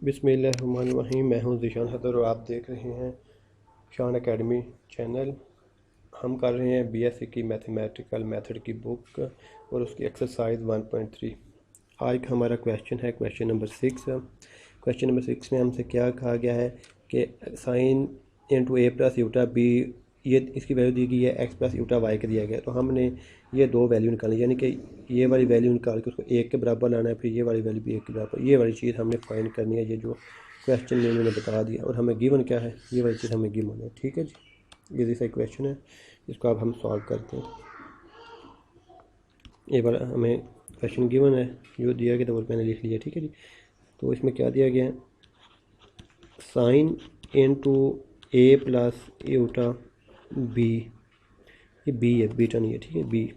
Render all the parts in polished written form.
बिस्मिल्लाहिर्रहमानिर्रहीम। मैं हूं ज़ीशान सदर और आप देख रहे हैं शान एकेडमी चैनल। हम कर रहे हैं बीएससी की मैथमेटिकल मेथड की बुक और उसकी एक्सरसाइज 1.3। आज का हमारा क्वेश्चन है क्वेश्चन नंबर 6। क्वेश्चन नंबर 6 में हमसे क्या कहा गया है कि sign into A plus iota B, ये इसकी वैल्यू दी गई है, एक्स प्लस यूटा वाई का दिया गया है। तो हमने ये दो वैल्यू निकाली, यानी कि ये वाली वैल्यू निकाल के उसको एक के बराबर लाना है, फिर ये वाली वैल्यू भी एक के बराबर, ये वाली चीज़ हमने फाइंड करनी है। ये जो क्वेश्चन में उन्होंने बता दिया और हमें गिवन क्या है, ये वाली चीज़ हमें गिवन है। ठीक है जी, ये जैसा क्वेश्चन है, इसको अब हम सॉल्व करते हैं। ये बार हमें क्वेश्चन गिवन है, जो दिया गया था वो मैंने लिख लिया। ठीक है जी, तो इसमें क्या दिया गया है, sine into A plus iota B, ये बी है, बीटा नहीं है। ठीक है, B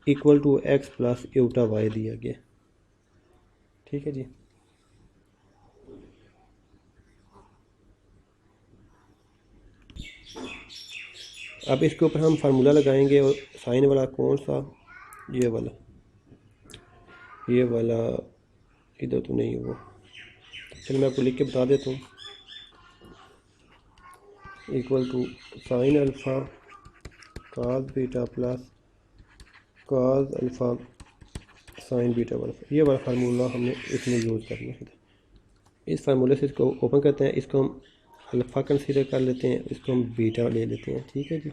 equal to X plus iota Y दिया गया। ठीक है जी, अब इसके ऊपर हम फार्मूला लगाएंगे। और साइन वाला कौन सा, ये वाला, ये वाला इधर तो नहीं है वो, चलो मैं आपको लिख के बता देता हूँ। Equal to sine alpha cos beta plus cos alpha sine beta वाला, ये वाला फार्मूला हमने इसमें यूज़ करना है। इस फार्मूले से इसको ओपन करते हैं, इसको हम अल्फ़ा कंसीडर कर लेते हैं, इसको हम बीटा ले लेते हैं। ठीक है जी,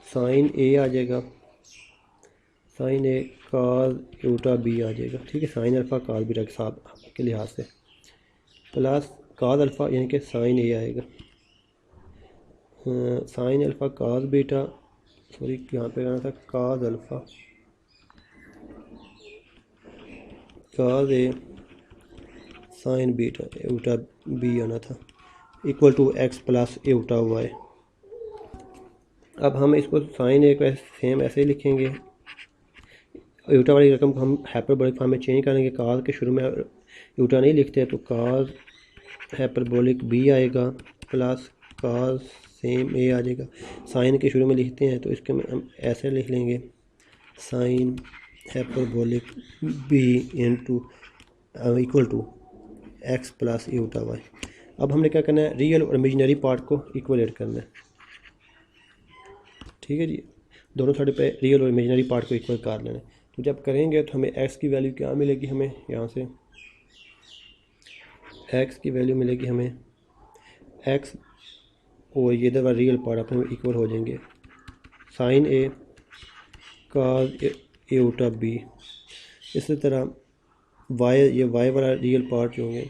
साइन ए आ जाएगा, साइन ए काज यूटा बी आ जाएगा। ठीक है, साइन अल्फ़ा काज बीटा के साथ के लिहाज से, प्लस काज अल्फ़ा यानी कि साइन ए आएगा, sine alpha cos beta, sorry यहाँ पे आना था cos alpha cos A sine beta iota B आना था, equal to X plus iota Y. अब हम इसको साइन ए को सेम ऐसे ही लिखेंगे, यूटा वाली रकम को हम हाइपरबोलिक फॉर्म में चेंज करेंगे। काज के शुरू में यूटा नहीं लिखते, तो काज हाइपरबोलिक बी आएगा प्लस काज सेम ए आ जाएगा। साइन के शुरू में लिखते हैं तो इसके में हम ऐसे लिख लेंगे, sine hyperbolic B into equal to X plus iota Y. अब हमने क्या करना है, रियल और इमेजिनरी पार्ट को इक्वलेट करना है। ठीक है जी, दोनों साइड पे रियल और इमेजिनरी पार्ट को इक्वल कर लेना है। तो जब करेंगे तो हमें एक्स की वैल्यू क्या मिलेगी, हमें यहाँ से एक्स की वैल्यू मिलेगी हमें एक्स, और ये इधर रियल पार्ट अपने इक्वल हो जाएंगे, साइन ए काज यूटा बी। इसी तरह वाई, ये वाई वाला रियल पार्ट जो होंगे,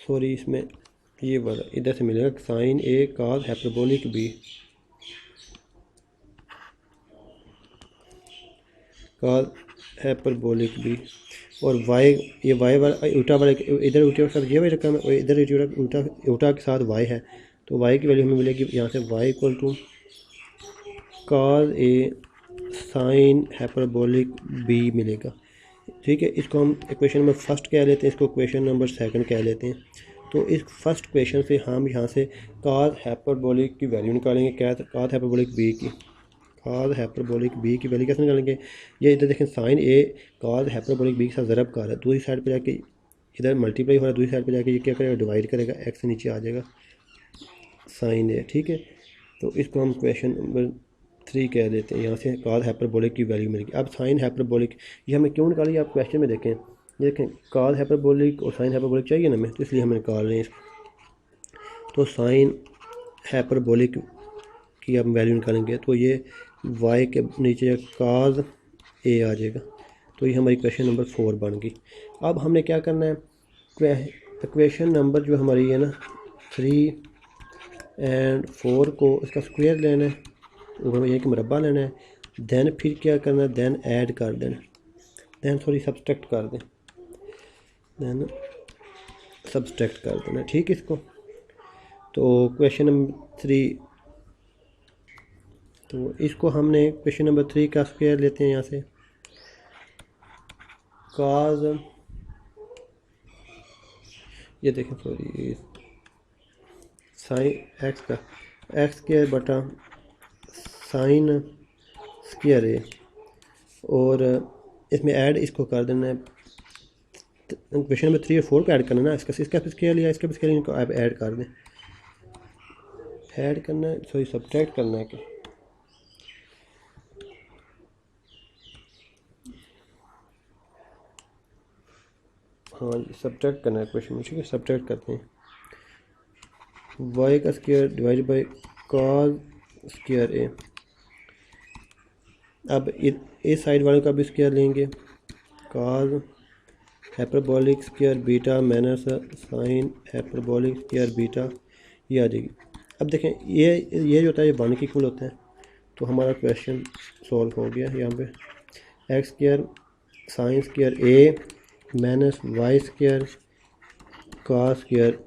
सॉरी इसमें ये वाला इधर से मिलेगा, साइन ए काज हाइपरबोलिक बी काज हाइपरबोलिक बी, और वाई, ये वाई वाला उल्टा वाला, इधर उल्टे के साथ ये वाई रकम है और इधर उल्टा उल्टा के साथ वाई है, तो वाई की वैल्यू हमें मिलेगी यहाँ से Y equal to cos A sine hyperbolic B मिलेगा। ठीक है, इसको हम इक्वेशन नंबर फर्स्ट कह लेते हैं, इसको इक्वेशन नंबर सेकंड कह लेते हैं। तो इस फर्स्ट इक्वेशन से हम यहाँ से काज हाइपरबोलिक की वैल्यू निकालेंगे, क्या काज हाइपरबोलिक बी की, काज हाइपरबोलिक बी की वैल्यू कैसे निकालेंगे, ये इधर देखें साइन ए काज हाइपरबोलिक बी के साथ ज़रब कर रहा है, दूसरी साइड पे जाके इधर मल्टीप्लाई हो रहा है, दूसरी साइड पे जाके ये क्या करेगा, डिवाइड करेगा, एक्स से नीचे आ जाएगा साइन ए। ठीक है, तो इसको हम क्वेश्चन नंबर 3 कह देते हैं, यहाँ से काज हाइपरबोलिक की वैल्यू मिलेगी। अब साइन हाइपरबोलिक ये हमें क्यों निकाली, आप क्वेश्चन में देखें, ये देखें काज हाइपरबोलिक और साइन हाइपरबोलिक चाहिए ना हमें, तो इसलिए हमें निकाल रहे हैं इसको। तो साइन हाइपरबोलिक की हम वैल्यू निकालेंगे तो ये वाई के नीचे काज ए आ जाएगा, तो ये हमारी क्वेश्चन नंबर 4 बन गई। अब हमने क्या करना है, क्वेश्चन नंबर जो हमारी है ना 3 एंड 4 को इसका स्क्वायर लेना है, ऊपर में ये कि मुरब्बा लेना है, देन फिर क्या करना है, देन ऐड कर देना, देन सॉरी सब्सट्रैक्ट कर दें, देन सब्सट्रैक्ट कर देना। ठीक है, इसको तो क्वेश्चन नंबर 3, तो इसको हमने क्वेश्चन नंबर 3 का स्क्वायर लेते हैं, यहाँ से काज, ये देखें सॉरी साइन एक्स का, एक्स के बटा साइन स्क्वायर ए, और इसमें ऐड इसको कर देना है, क्वेश्चन नंबर 3 और 4 को ऐड करना है ना, इसका भी स्क्वायर लिया, इसका भी स्क्वायर, इनको आप ऐड कर दें, ऐड करना है, सॉरी सब्ट्रैक्ट करना है कि हाँ सब्ट्रैक्ट करना है क्वेश्चन में, ठीक है। सब्ट्रैक्ट करते हैं, वाई का square divide by cos square A. अब इस साइड वाले का भी स्क्वायर लेंगे, cos hyperbolic square beta minus sine hyperbolic square beta, ये आ जाएगी। अब देखें ये जो होता है ये 1 के इक्वल होता है, तो हमारा क्वेश्चन सॉल्व हो गया। यहाँ पे X square sine square A minus Y square cos square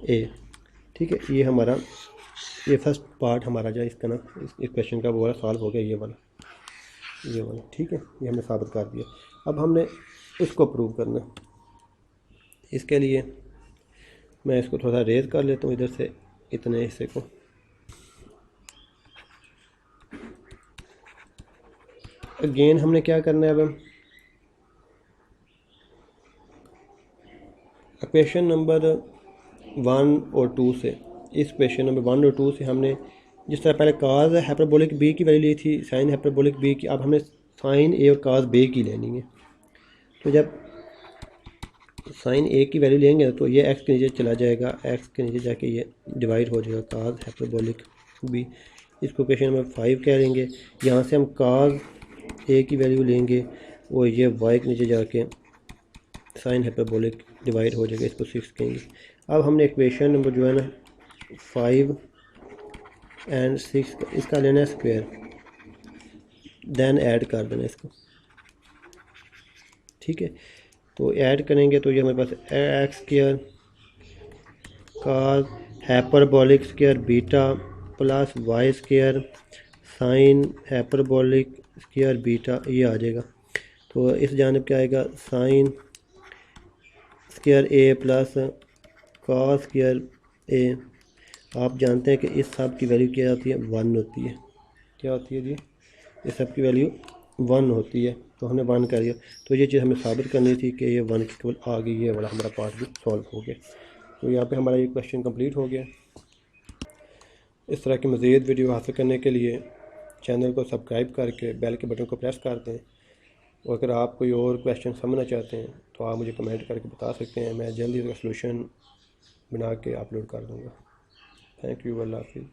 A, ठीक है। ये हमारा ये फर्स्ट पार्ट हमारा जो इसका ना इस क्वेश्चन का वो वाला सॉल्व हो गया, ये वाला, ठीक है। ये हमने साबित कर दिया। अब हमने इसको प्रूव करना है, इसके लिए मैं इसको थोड़ा सा रेज कर लेता हूँ इधर से इतने हिस्से को। अगेन हमने क्या करना है, अब क्वेश्चन नंबर 1 और 2 से, इस क्वेश्चन नंबर 1 और 2 से हमने जिस तरह पहले काज हाइपरबोलिक बी की वैल्यू ली थी, साइन हाइपरबोलिक बी की, अब हमने साइन ए और काज बी की लेनी है। तो जब साइन ए की वैल्यू लेंगे तो ये एक्स के नीचे चला जाएगा, एक्स के नीचे जाके ये डिवाइड हो जाएगा काज हाइपरबोलिक बी। इसको क्वेश्चन नंबर 5 कह लेंगे। यहाँ से हम काज ए की वैल्यू लेंगे और ये वाई के नीचे जाके साइन हाइपरबोलिक डिवाइड हो जाएगा, इसको 6 कहेंगे। अब हमने इक्वेशन नंबर जो है ना 5 एंड 6 इसका लेना है स्क्वायर, देन ऐड कर देना इसको, ठीक है। तो ऐड करेंगे तो ये हमारे पास X square cos hyperbolic square beta plus Y square sine hyperbolic square beta, ये आ जाएगा। तो इस जानिब क्या आएगा, sine square A plus cos square A. आप जानते हैं कि इस सब की वैल्यू क्या होती है, 1 होती है। क्या होती है जी, इस सब की वैल्यू 1 होती है, तो हमने 1 कर दिया। तो ये चीज़ हमें साबित करनी थी कि ये 1 के इक्वल आ गई, ये वाला हमारा पार्ट भी सॉल्व हो गया। तो यहाँ पे हमारा ये क्वेश्चन कंप्लीट हो गया। इस तरह की मज़ीद वीडियो हासिल करने के लिए चैनल को सब्सक्राइब करके बेल के बटन को प्रेस कर दें, और अगर आप कोई और क्वेश्चन समझना चाहते हैं तो आप मुझे कमेंट करके बता सकते हैं, मैं जल्दी इसका सलूशन बना के अपलोड कर दूँगा। थैंक यू, अल्लाह हाफिज़।